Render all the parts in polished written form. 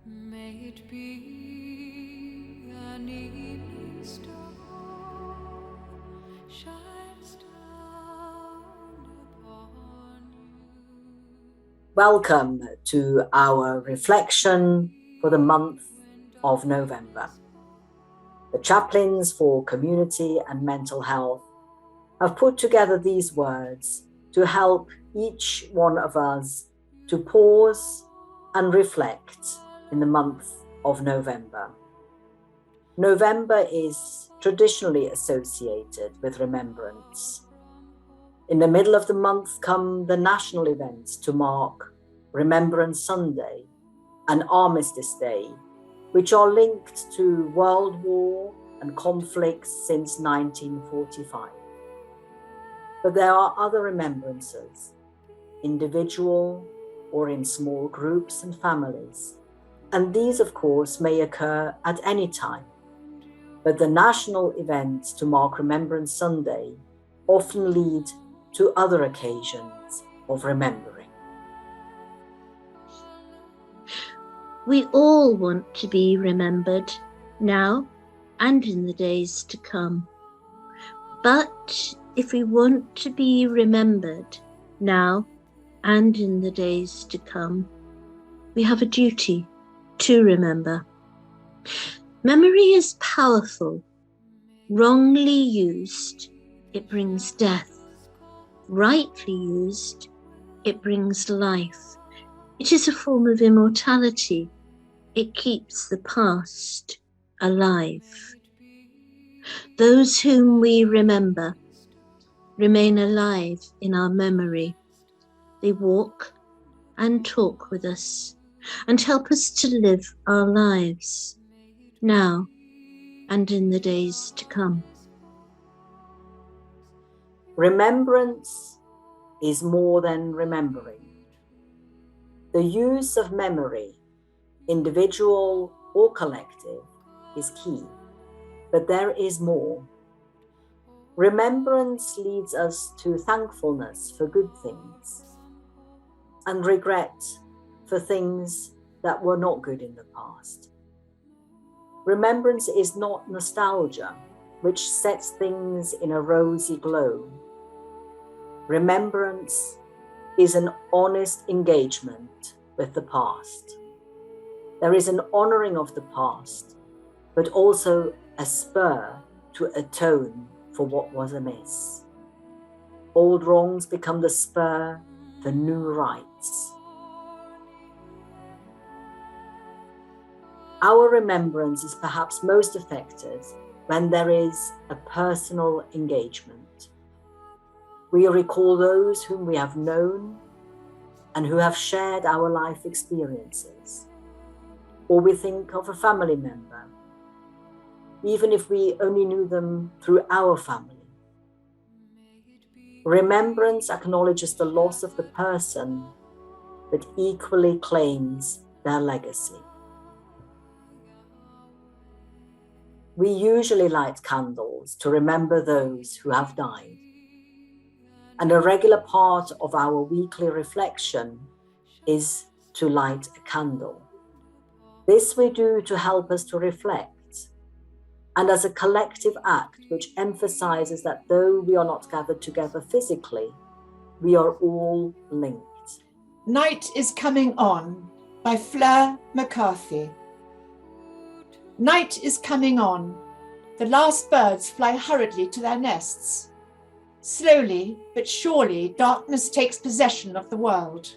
May it be an evening star shines down upon you. Welcome to our reflection for the month of November. The Chaplains for Community and Mental Health have put together these words to help each one of us to pause and reflect in the month of November. November is traditionally associated with remembrance. In the middle of the month come the national events to mark Remembrance Sunday and Armistice Day, which are linked to World War and conflicts since 1945. But there are other remembrances, individual or in small groups and families, and these, of course, may occur at any time. But the national events to mark Remembrance Sunday often lead to other occasions of remembering. We all want to be remembered now and in the days to come. But if we want to be remembered now and in the days to come, we have a duty to remember. Memory is powerful. Wrongly used, it brings death. Rightly used, it brings life. It is a form of immortality. It keeps the past alive. Those whom we remember remain alive in our memory. They walk and talk with us and help us to live our lives now and in the days to come. Remembrance is more than remembering. The use of memory, individual or collective, is key, but there is more. Remembrance leads us to thankfulness for good things and regret for things that were not good in the past. Remembrance is not nostalgia, which sets things in a rosy glow. Remembrance is an honest engagement with the past. There is an honoring of the past, but also a spur to atone for what was amiss. Old wrongs become the spur for new rights. Our remembrance is perhaps most effective when there is a personal engagement. We recall those whom we have known and who have shared our life experiences. Or we think of a family member, even if we only knew them through our family. Remembrance acknowledges the loss of the person, but equally claims their legacy. We usually light candles to remember those who have died. And a regular part of our weekly reflection is to light a candle. This we do to help us to reflect, and as a collective act which emphasizes that though we are not gathered together physically, we are all linked. Night is Coming On by Fleur McCarthy. Night is coming on. The last birds fly hurriedly to their nests. Slowly but surely, darkness takes possession of the world.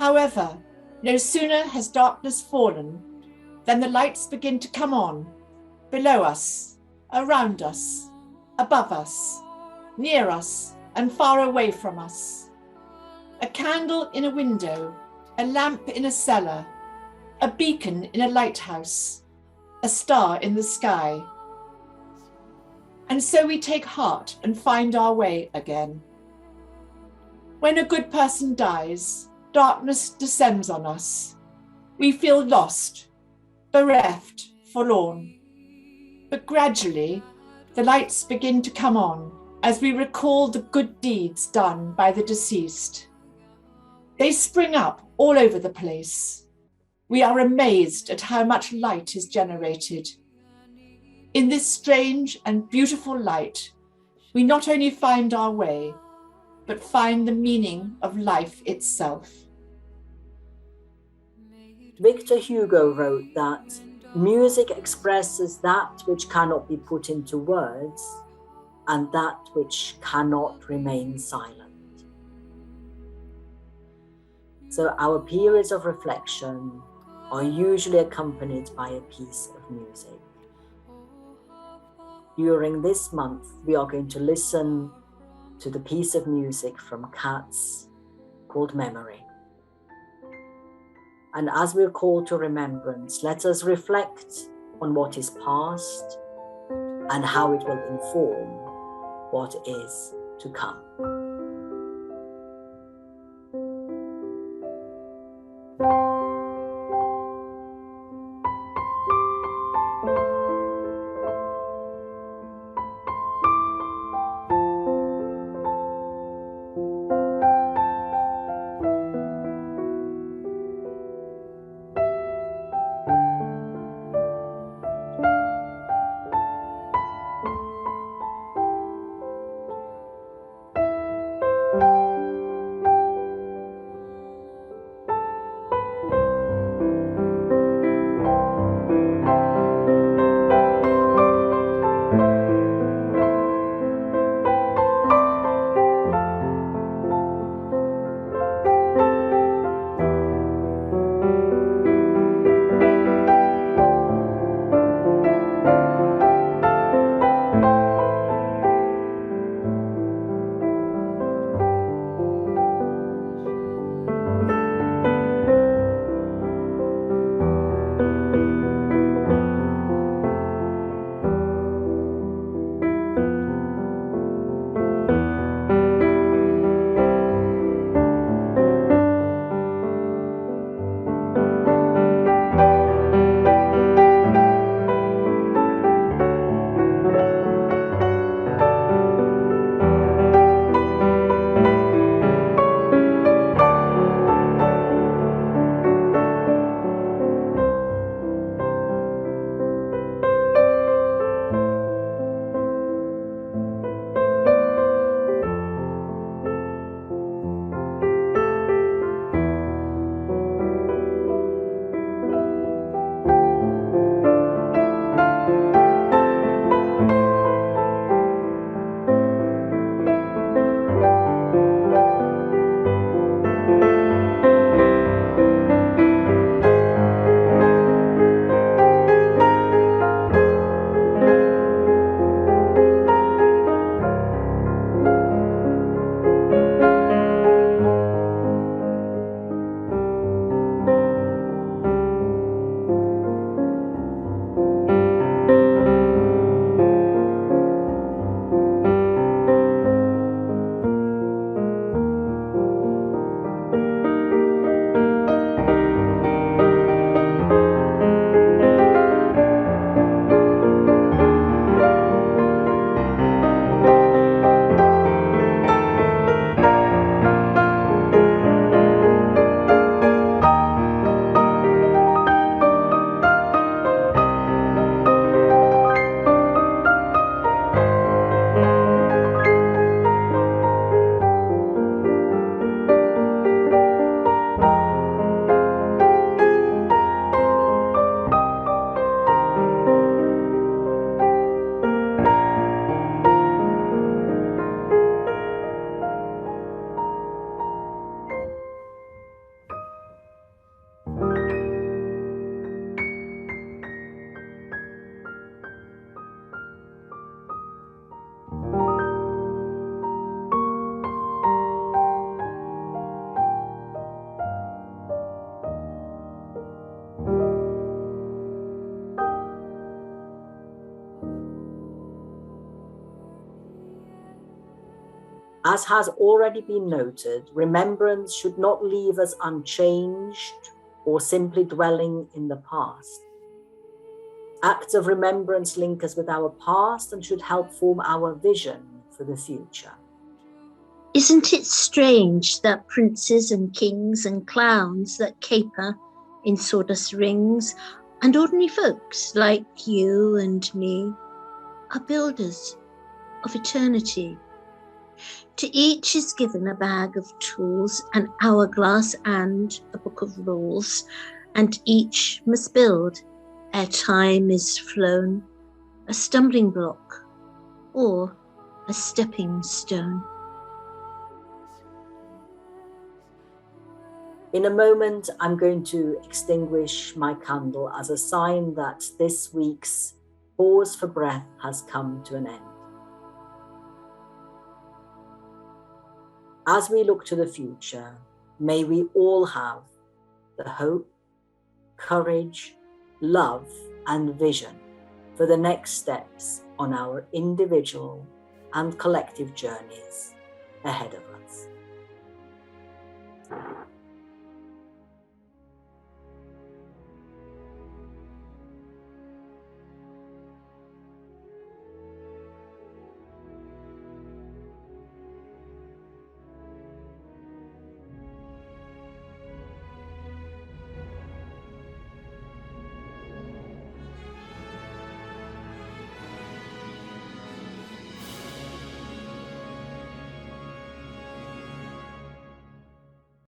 However, no sooner has darkness fallen than the lights begin to come on, below us, around us, above us, near us, and far away from us. A candle in a window, a lamp in a cellar, a beacon in a lighthouse, a star in the sky. And so we take heart and find our way again. When a good person dies, darkness descends on us. We feel lost, bereft, forlorn. But gradually, the lights begin to come on as we recall the good deeds done by the deceased. They spring up all over the place. we are amazed at how much light is generated. In this strange and beautiful light, we not only find our way, but find the meaning of life itself. Victor Hugo wrote that music expresses that which cannot be put into words and that which cannot remain silent. So our periods of reflection are usually accompanied by a piece of music. During this month, we are going to listen to the piece of music from Cats called Memory. And as we're called to remembrance, let us reflect on what is past and how it will inform what is to come. As has already been noted, remembrance should not leave us unchanged or simply dwelling in the past. Acts of remembrance link us with our past and should help form our vision for the future. Isn't it strange that princes and kings and clowns that caper in sawdust rings, and ordinary folks like you and me are builders of eternity. To each is given a bag of tools, an hourglass and a book of rules, and each must build ere time is flown, a stumbling block or a stepping stone. In a moment, I'm going to extinguish my candle as a sign that this week's pause for breath has come to an end. As we look to the future, may we all have the hope, courage, love, and vision for the next steps on our individual and collective journeys ahead of us.